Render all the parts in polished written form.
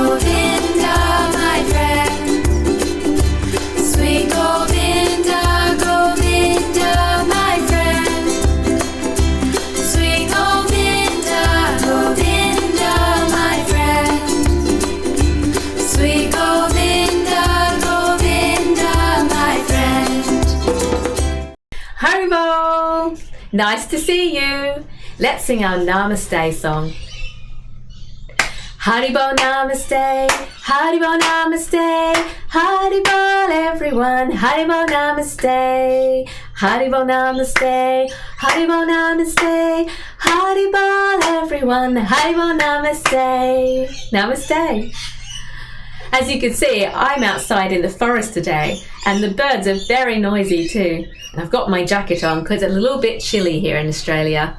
Govinda, my friend. Sweet Govinda, Govinda, my friend. Sweet Govinda, Govinda, my friend. Sweet Govinda, Govinda, my friend. Haribol! Nice to see you. Let's sing our namaste song. Haribol namaste, Haribol namaste, Haribol everyone, Haribol namaste, Haribol namaste, Haribol namaste, Haribol everyone, Haribol namaste, namaste. As you can see, I'm outside in the forest today and the birds are very noisy too. And I've got my jacket on because it's a little bit chilly here in Australia.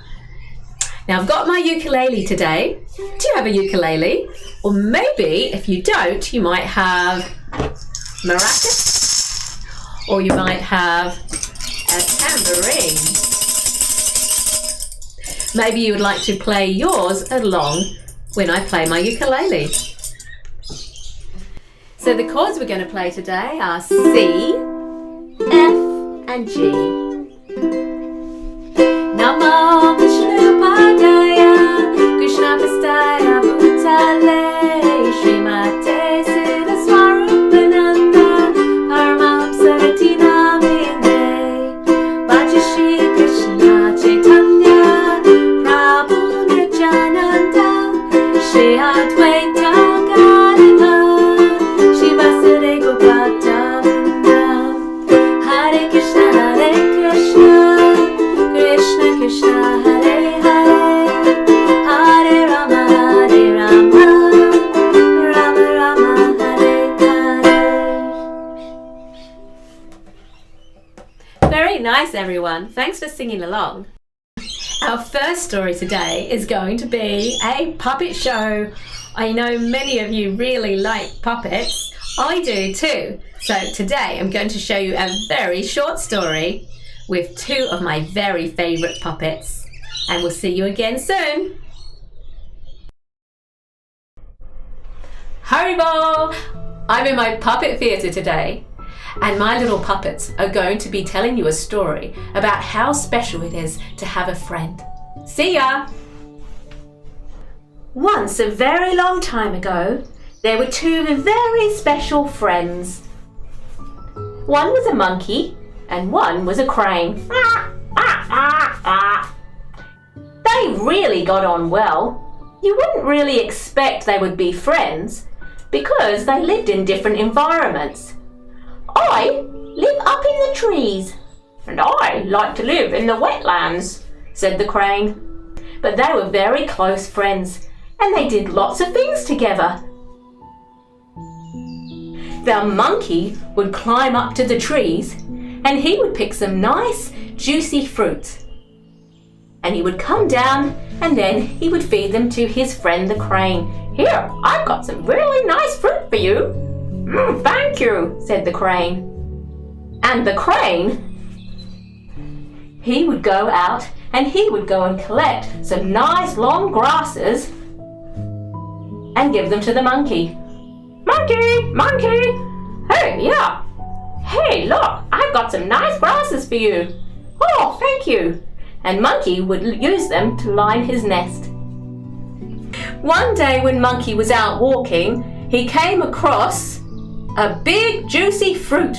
Now I've got my ukulele today. Do you have a ukulele? Or maybe if you don't, you might have maracas, or you might have a tambourine. Maybe you would like to play yours along when I play my ukulele. So the chords we're going to play today are C, F and G. Namo Vishnu Padaya, Krishna Pastaya Bhutale, Srimate Siddha Swarupananda, Paramahapsarati Namine, Vajashi Krishna Chaitanya, Prabhu Nityananda, Shri Advaita Gadadhar, Shivasade Gopatavrinda, Hare Krishna, Hare Krishna, Krishna Krishna, Hare Hare, Hare Rama, Hare Rama, Rama Rama, Hare Hare. Very nice, everyone. Thanks for singing along. Our first story today is going to be a puppet show. I know many of you really like puppets. I do too. So today I'm going to show you a very short story with two of my very favourite puppets. And we'll see you again soon. Haribol! I'm in my puppet theatre today. And my little puppets are going to be telling you a story about how special it is to have a friend. See ya! Once, a very long time ago, there were two very special friends. One was a monkey and one was a crane. They really got on well. You wouldn't really expect they would be friends because they lived in different environments. I live up in the trees, and I like to live in the wetlands, said the crane. But they were very close friends, and they did lots of things together. The monkey would climb up to the trees, and he would pick some nice, juicy fruits. And he would come down, and then he would feed them to his friend the crane. Here, I've got some really nice fruit for you. Thank you, said the crane. And the crane, he would go out and he would go and collect some nice long grasses and give them to the monkey. Monkey, monkey, hey, yeah. Hey, look, I've got some nice grasses for you. Oh, thank you. And monkey would use them to line his nest. One day when monkey was out walking, he came across a big juicy fruit.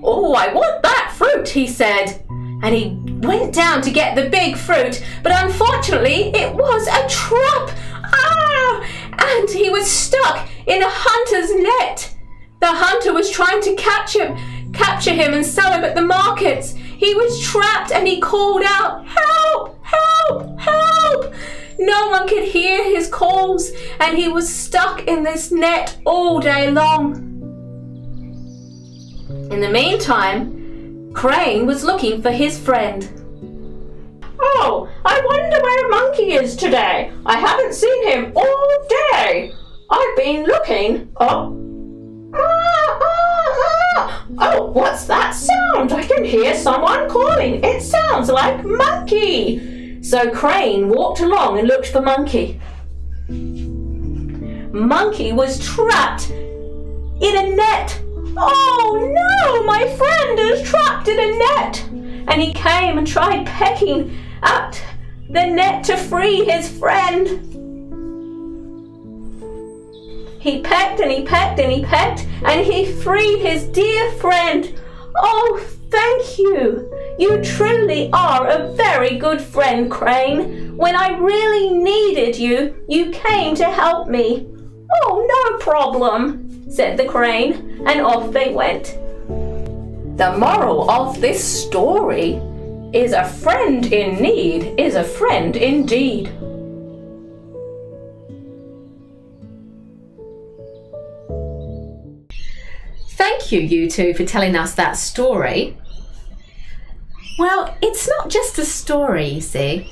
Oh, I want that fruit, he said. And he went down to get the big fruit, but unfortunately it was a trap. And he was stuck in a hunter's net. The hunter was trying to capture him and sell him at the markets. He was trapped and he called out, help, help, help. No one could hear his calls and he was stuck in this net all day long. In the meantime, Crane was looking for his friend. Oh, I wonder where Monkey is today. I haven't seen him all day. I've been looking. Oh, what's that sound? I can hear someone calling. It sounds like Monkey. So Crane walked along and looked for Monkey. monkey was trapped in a net. Oh no, my friend is trapped in a net. And he came and tried pecking at the net to free his friend. He pecked and he pecked and he pecked, and he freed his dear friend. Oh, thank you. You truly are a very good friend, Crane. When I really needed you, you came to help me. Oh, no problem, said the crane, and off they went. The moral of this story is a friend in need is a friend indeed. Thank you, you two, for telling us that story. Well, it's not just a story, you see.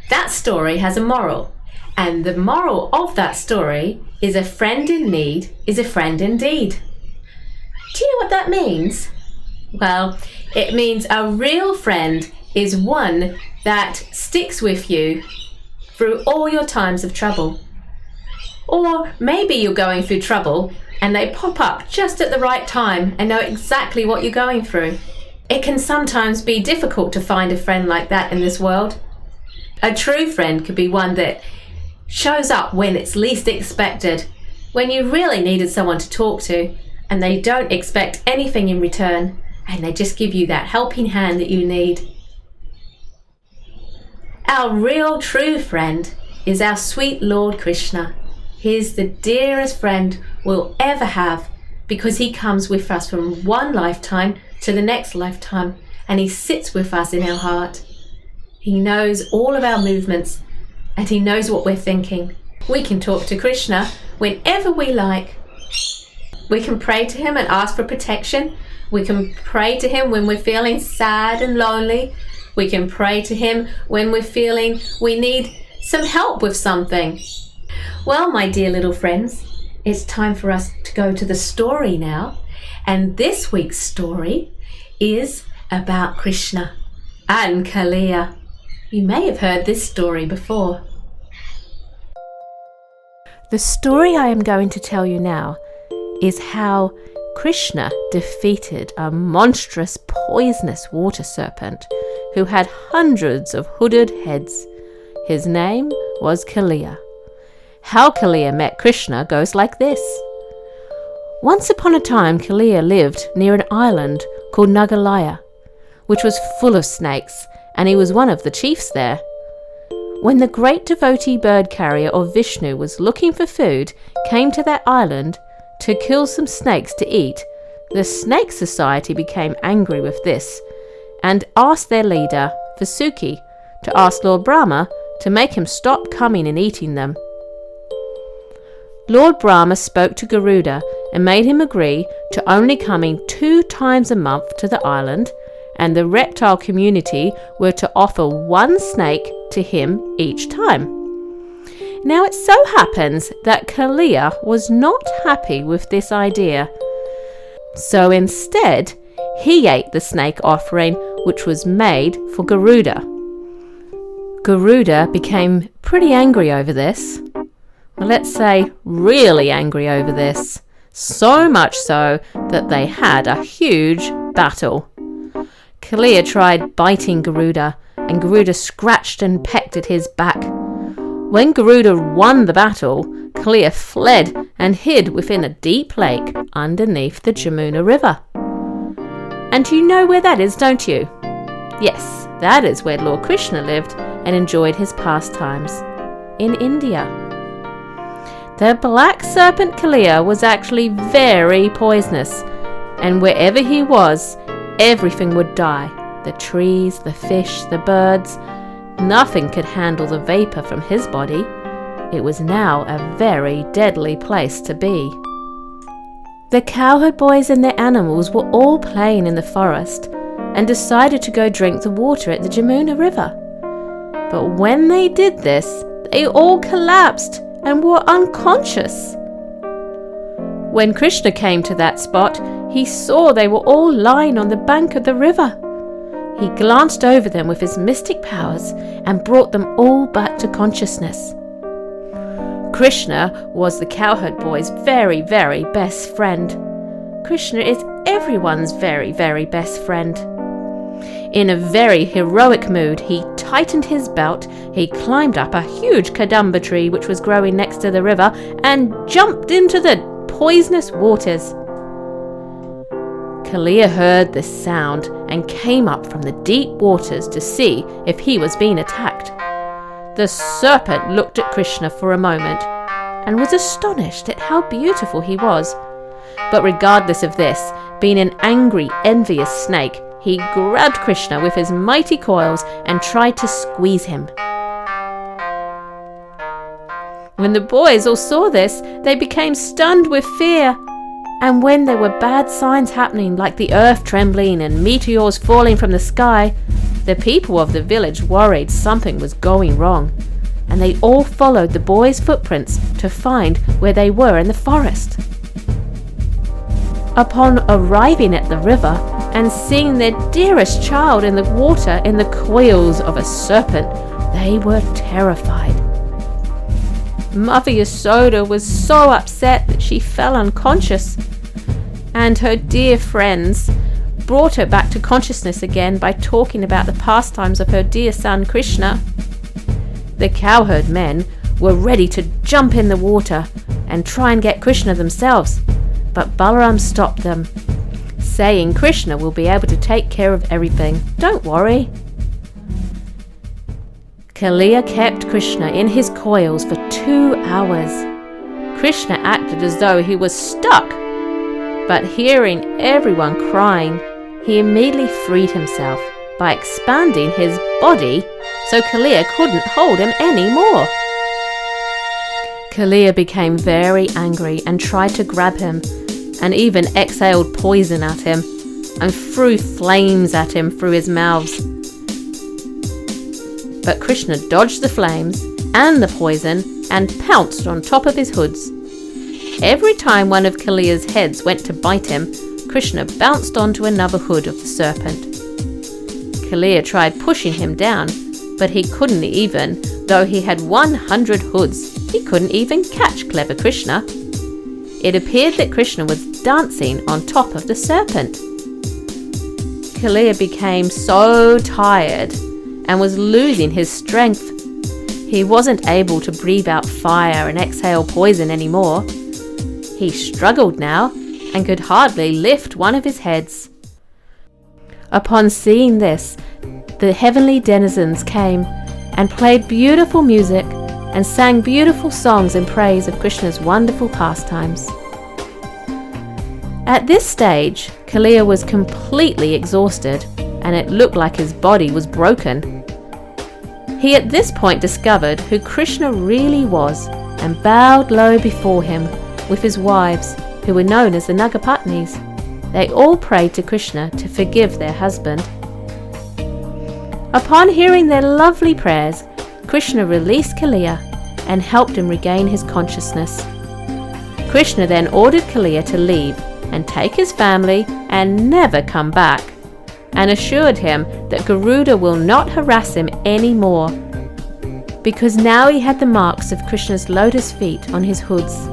That story has a moral, and the moral of that story is a friend in need is a friend indeed. Do you know what that means? Well, it means a real friend is one that sticks with you through all your times of trouble. Or maybe you're going through trouble and they pop up just at the right time and know exactly what you're going through. It can sometimes be difficult to find a friend like that in this world. A true friend could be one that shows up when it's least expected, when you really needed someone to talk to, and they don't expect anything in return, and they just give you that helping hand that you need. Our real true friend is our sweet Lord Krishna. He's the dearest friend we'll ever have, because he comes with us from one lifetime to the next lifetime, and he sits with us in our heart. He knows all of our movements, and he knows what we're thinking. We can talk to Krishna whenever we like. We can pray to him and ask for protection. We can pray to him when we're feeling sad and lonely. We can pray to him when we're feeling we need some help with something. Well, my dear little friends, it's time for us to go to the story now. And this week's story is about Krishna and Kaliya. You may have heard this story before. The story I am going to tell you now is how Krishna defeated a monstrous poisonous water serpent who had hundreds of hooded heads. His name was Kalia. How Kalia met Krishna goes like this. Once upon a time, Kalia lived near an island called Nagalaya, which was full of snakes, and he was one of the chiefs there. When the great devotee bird carrier of Vishnu was looking for food, came to that island to kill some snakes to eat, the Snake Society became angry with this and asked their leader, Vasuki, to ask Lord Brahma to make him stop coming and eating them. Lord Brahma spoke to Garuda and made him agree to only coming 2 times a month to the island, and the reptile community were to offer 1 snake to him each time. Now it so happens that Kalia was not happy with this idea, so instead he ate the snake offering which was made for Garuda. Garuda became pretty angry over this. Well, let's say really angry over this. So much so that they had a huge battle. Kalia tried biting Garuda, and Garuda scratched and pecked at his back. When Garuda won the battle, Kalia fled and hid within a deep lake underneath the Jamuna River. And you know where that is, don't you? Yes, that is where Lord Krishna lived and enjoyed his pastimes, in India. The black serpent Kalia was actually very poisonous, and wherever he was, everything would die. The trees, the fish, the birds. Nothing could handle the vapour from his body. It was now a very deadly place to be. The cowherd boys and their animals were all playing in the forest and decided to go drink the water at the Jamuna River. But when they did this, they all collapsed and were unconscious. When Krishna came to that spot, he saw they were all lying on the bank of the river. He glanced over them with his mystic powers and brought them all back to consciousness. Krishna was the cowherd boy's very, very best friend. Krishna is everyone's very, very best friend. In a very heroic mood, he tightened his belt, he climbed up a huge kadamba tree which was growing next to the river, and jumped into the poisonous waters. Kalia heard this sound and came up from the deep waters to see if he was being attacked. The serpent looked at Krishna for a moment and was astonished at how beautiful he was. But regardless of this, being an angry, envious snake, he grabbed Krishna with his mighty coils and tried to squeeze him. When the boys all saw this, they became stunned with fear. And when there were bad signs happening, like the earth trembling and meteors falling from the sky, the people of the village worried something was going wrong, and they all followed the boys' footprints to find where they were in the forest. Upon arriving at the river and seeing their dearest child in the water in the coils of a serpent, they were terrified. Mother Yasoda was so upset that she fell unconscious, and her dear friends brought her back to consciousness again by talking about the pastimes of her dear son Krishna. The cowherd men were ready to jump in the water and try and get Krishna themselves, but Balaram stopped them, saying Krishna will be able to take care of everything. Don't worry. Kalia kept Krishna in his coils for 2 hours. Krishna acted as though he was stuck, but hearing everyone crying, he immediately freed himself by expanding his body so Kalia couldn't hold him anymore. Kalia became very angry and tried to grab him, and even exhaled poison at him and threw flames at him through his mouths. But Krishna dodged the flames and the poison and pounced on top of his hoods. Every time one of Kalia's heads went to bite him, Krishna bounced onto another hood of the serpent. Kalia tried pushing him down, but he couldn't even, though he had 100 hoods, he couldn't even catch clever Krishna. It appeared that Krishna was dancing on top of the serpent. Kalia became so tired and was losing his strength. He wasn't able to breathe out fire and exhale poison anymore. He struggled now and could hardly lift one of his heads. Upon seeing this, the heavenly denizens came and played beautiful music and sang beautiful songs in praise of Krishna's wonderful pastimes. At this stage, Kalia was completely exhausted, and it looked like his body was broken. He at this point discovered who Krishna really was and bowed low before him with his wives, who were known as the Nagapatnis. They all prayed to Krishna to forgive their husband. Upon hearing their lovely prayers, Krishna released Kalia and helped him regain his consciousness. Krishna then ordered Kalia to leave and take his family and never come back, and assured him that Garuda will not harass him anymore, because now he had the marks of Krishna's lotus feet on his hoods.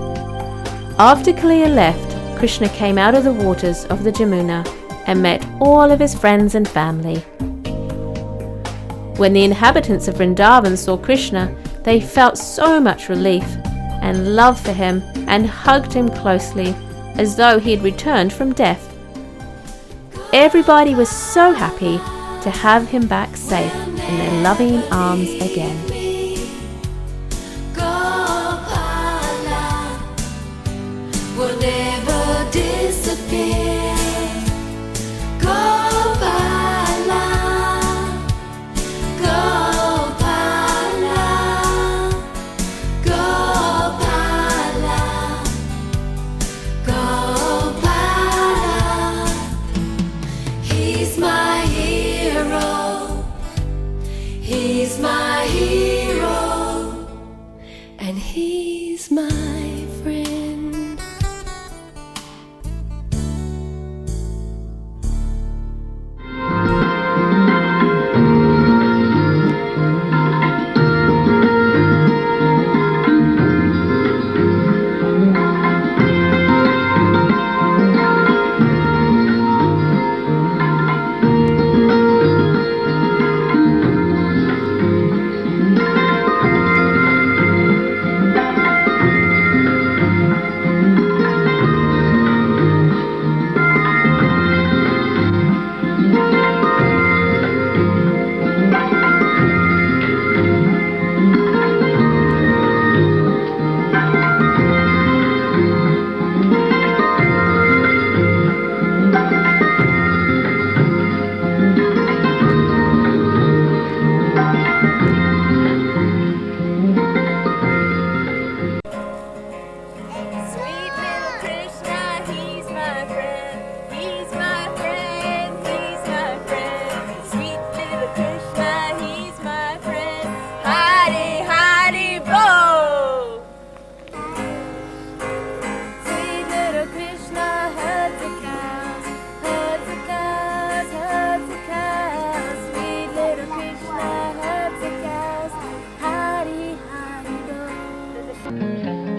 After Kalia left, Krishna came out of the waters of the Jamuna and met all of his friends and family. When the inhabitants of Vrindavan saw Krishna, they felt so much relief and love for him and hugged him closely as though he had returned from death. Everybody was so happy to have him back safe in their loving arms again. Will never disappear. Gopala, Gopala, Gopala, Gopala. He's my hero. He's my hero. And he's my friend.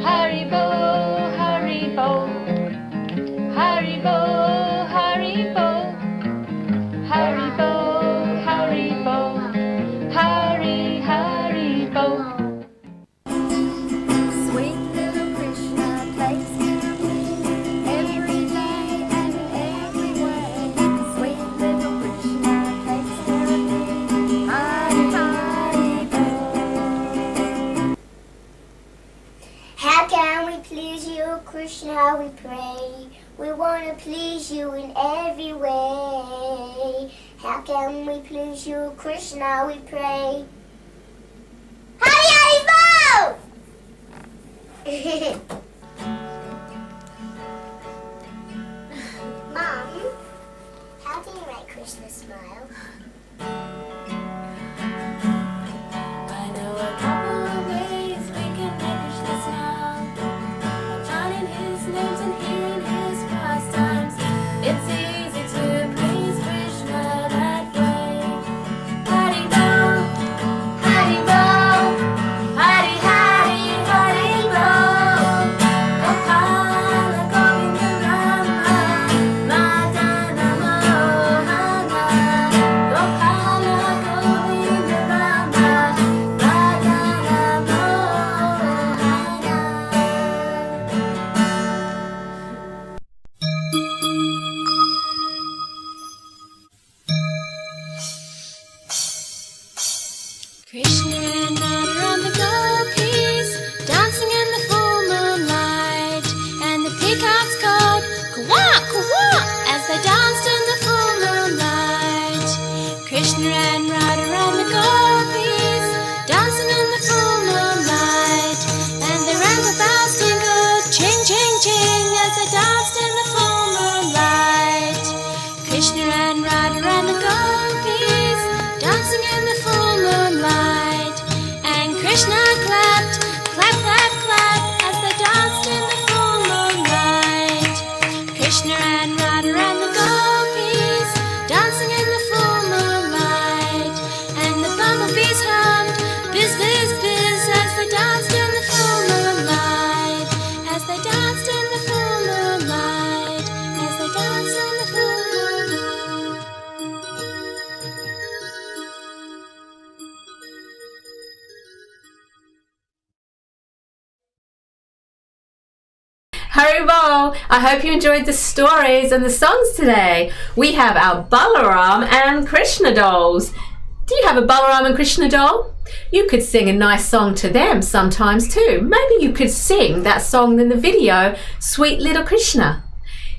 Haribo, Haribo, Haribo, Haribo, Haribo, Haribo, Haribo. Sweet little Krishna takes care of me every day and everywhere. Sweet little Krishna takes care of me. Hari Hari Bo. How can we please you, Krishna? We pray. We want to please you in every way. How can we please you, Krishna? We pray. Hari Hari Bo! Mom, how do you make Krishna smile? I know a couple of ways we can make Krishna smile. By chanting his names and hearing his pastimes, it's easy to please Krishna that way. Hari Bo, Hari Bo, Hari Hari Hari Bo. Gopala Govinda Rama, Madana Mohana. Gopala Govinda Rama, Madana Krishna and Radha on the gopis, dancing in the full moonlight, and the peacocks called "Kawa, Kawa" as they danced in the full moonlight. Krishna and Radha on the gopis, dancing in the full moonlight, and the rainbow bells tinkled, ching, ching, ching, as they danced in the full moonlight. Krishna and Radha and the gopis, dancing in the full moonlight, and Krishna clapped, clap, clap, clap, as they danced in the full moonlight. Krishna and Radha and the gopis, dancing in the full moonlight, and the bumblebees hummed, biz, biz, biz, as they danced in the full moonlight, as they danced in the full moonlight, as they danced in the full moonlight. Haribo! I hope you enjoyed the stories and the songs today. We have our Balaram and Krishna dolls. Do you have a Balaram and Krishna doll? You could sing a nice song to them sometimes too. Maybe you could sing that song in the video, Sweet Little Krishna.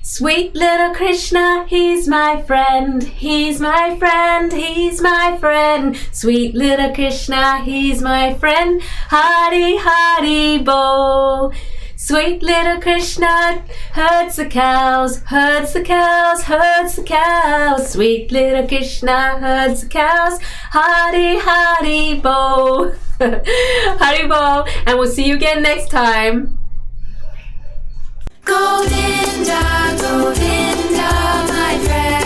Sweet little Krishna, he's my friend, he's my friend, he's my friend. Sweet little Krishna, he's my friend. Hari Hari Bo. Sweet little Krishna herds the cows, herds the cows, herds the cows. Sweet little Krishna herds the cows. Hari Hari Bo. Hari Bo, and we'll see you again next time. Govinda, Govinda, my friend.